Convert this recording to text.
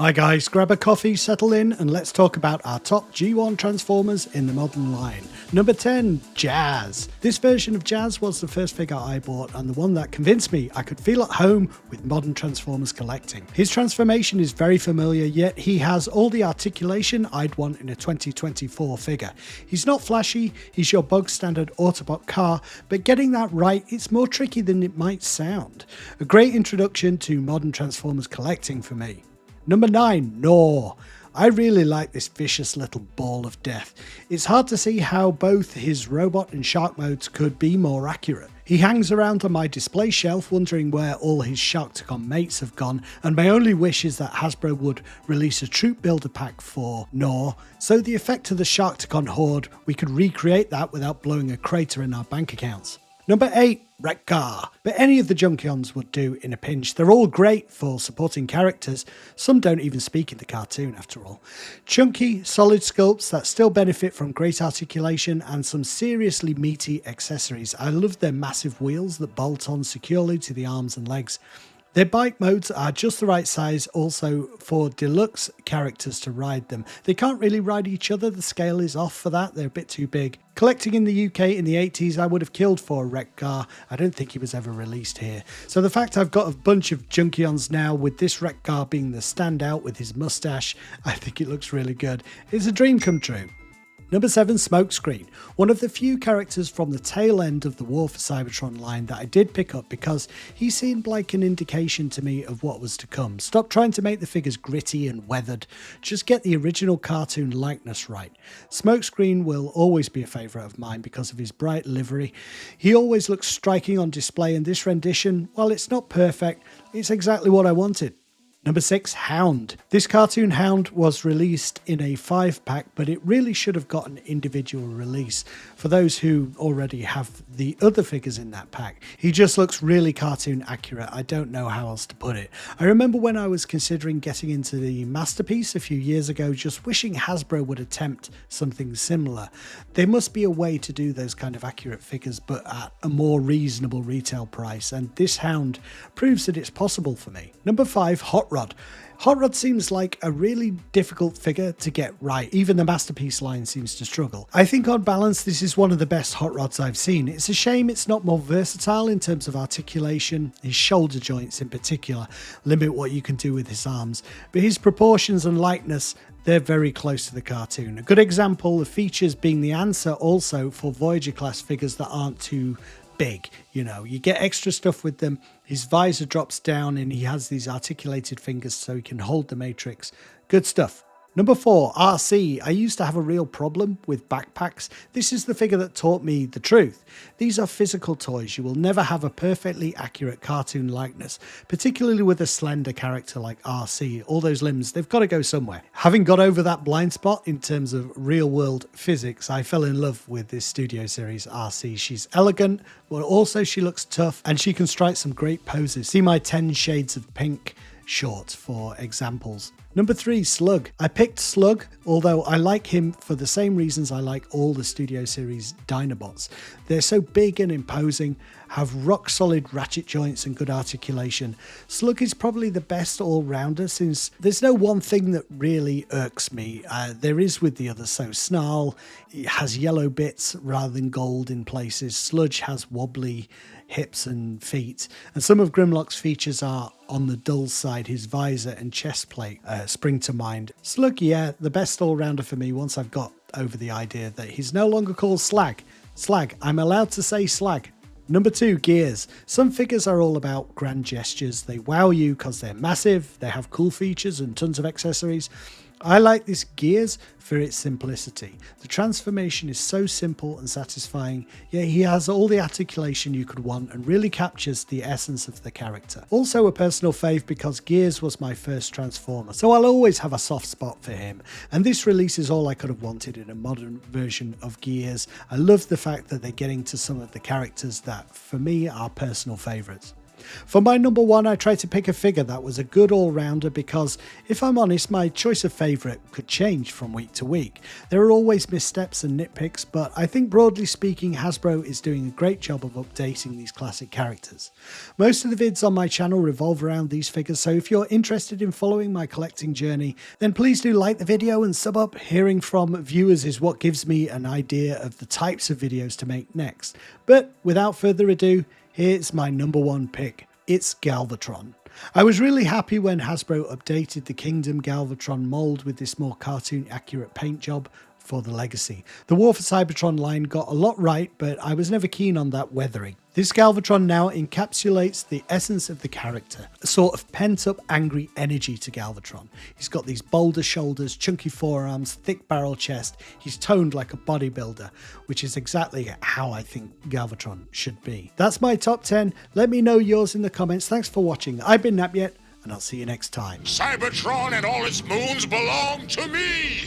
Hi guys, grab a coffee, settle in, and let's talk about our top G1 Transformers in the modern line. Number 10, Jazz. This version of Jazz was the first figure I bought and the one that convinced me I could feel at home with modern Transformers collecting. His transformation is very familiar, yet he has all the articulation I'd want in a 2024 figure. He's not flashy, he's your bog standard Autobot car, but getting that right, it's more tricky than it might sound. A great introduction to modern Transformers collecting for me. Number 9, Gnaw. I really like this vicious little ball of death. It's hard to see how both his robot and shark modes could be more accurate. He hangs around on my display shelf wondering where all his Sharkticon mates have gone, and my only wish is that Hasbro would release a troop builder pack for Gnaw, so the effect of the Sharkticon horde, we could recreate that without blowing a crater in our bank accounts. Number 8, Wreck-Gar, but any of the Junkions would do in a pinch. They're all great for supporting characters, some don't even speak in the cartoon after all. Chunky, solid sculpts that still benefit from great articulation and some seriously meaty accessories. I love their massive wheels that bolt on securely to the arms and legs. Their bike modes are just the right size also for deluxe characters to ride them. They can't really ride each other, the scale is off for that, they're a bit too big. Collecting in the UK in the 80s, I would have killed for Wreck-Gar. I don't think he was ever released here. So the fact I've got a bunch of Junkions now with this Wreck-Gar being the standout with his mustache, I think it looks really good. It's a dream come true. Number 7, Smokescreen, one of the few characters from the tail end of the War for Cybertron line that I did pick up because he seemed like an indication to me of what was to come. Stop trying to make the figures gritty and weathered, just get the original cartoon likeness right. Smokescreen will always be a favourite of mine because of his bright livery. He always looks striking on display, and this rendition, while it's not perfect, it's exactly what I wanted. Number 6, Hound. This cartoon Hound was released in a 5-pack, but it really should have got an individual release for those who already have the other figures in that pack. He just looks really cartoon accurate. I don't know how else to put it. I remember when I was considering getting into the Masterpiece a few years ago, just wishing Hasbro would attempt something similar. There must be a way to do those kind of accurate figures, but at a more reasonable retail price, and this Hound proves that it's possible for me. Number 5, Hot Rod. Hot Rod seems like a really difficult figure to get right. Even the Masterpiece line seems to struggle. I think on balance this is one of the best Hot Rods I've seen. It's a shame it's not more versatile in terms of articulation. His shoulder joints in particular limit what you can do with his arms, but his proportions and likeness, they're very close to the cartoon. A good example of features being the answer also for Voyager class figures that aren't too big. You know, you get extra stuff with them. His visor drops down and he has these articulated fingers so he can hold the matrix. Good stuff. Number 4, Arcee. I used to have a real problem with backpacks. This is the figure that taught me the truth. These are physical toys. You will never have a perfectly accurate cartoon likeness, particularly with a slender character like Arcee. All those limbs, they've got to go somewhere. Having got over that blind spot in terms of real world physics, I fell in love with this studio series Arcee. She's elegant, but also she looks tough and she can strike some great poses. See my 10 Shades of Pink shorts for examples. Number 3, Slug. I picked Slug, although I like him for the same reasons I like all the Studio Series Dinobots. They're so big and imposing, have rock solid ratchet joints and good articulation. Slug is probably the best all-rounder since there's no one thing that really irks me. There is with the others, so Snarl has yellow bits rather than gold in places. Sludge has wobbly hips and feet, and some of Grimlock's features are on the dull side. His visor and chest plate spring to mind. Slug, yeah, the best all-rounder for me once I've got over the idea that he's no longer called Slag. Slag, I'm allowed to say Slag. Number 2, Gears. Some figures are all about grand gestures. They wow you because they're massive, they have cool features and tons of accessories. I like this Gears for its simplicity. The transformation is so simple and satisfying, yet he has all the articulation you could want and really captures the essence of the character. Also a personal fave because Gears was my first Transformer, so I'll always have a soft spot for him. And this release is all I could have wanted in a modern version of Gears. I love the fact that they're getting to some of the characters that for me are personal favourites. For my number 1, I tried to pick a figure that was a good all-rounder because, if I'm honest, my choice of favourite could change from week to week. There are always missteps and nitpicks, but I think broadly speaking Hasbro is doing a great job of updating these classic characters. Most of the vids on my channel revolve around these figures, so if you're interested in following my collecting journey, then please do like the video and sub up. Hearing from viewers is what gives me an idea of the types of videos to make next. But without further ado, here's my number 1 pick. It's Galvatron. I was really happy when Hasbro updated the Kingdom Galvatron mould with this more cartoon accurate paint job for the Legacy. The War for Cybertron line got a lot right, but I was never keen on that weathering. This Galvatron now encapsulates the essence of the character, a sort of pent-up angry energy to Galvatron. He's got these boulder shoulders, chunky forearms, thick barrel chest. He's toned like a bodybuilder, which is exactly how I think Galvatron should be. That's my top 10. Let me know yours in the comments. Thanks for watching. I've been Napyet, and I'll see you next time. Cybertron and all its moons belong to me!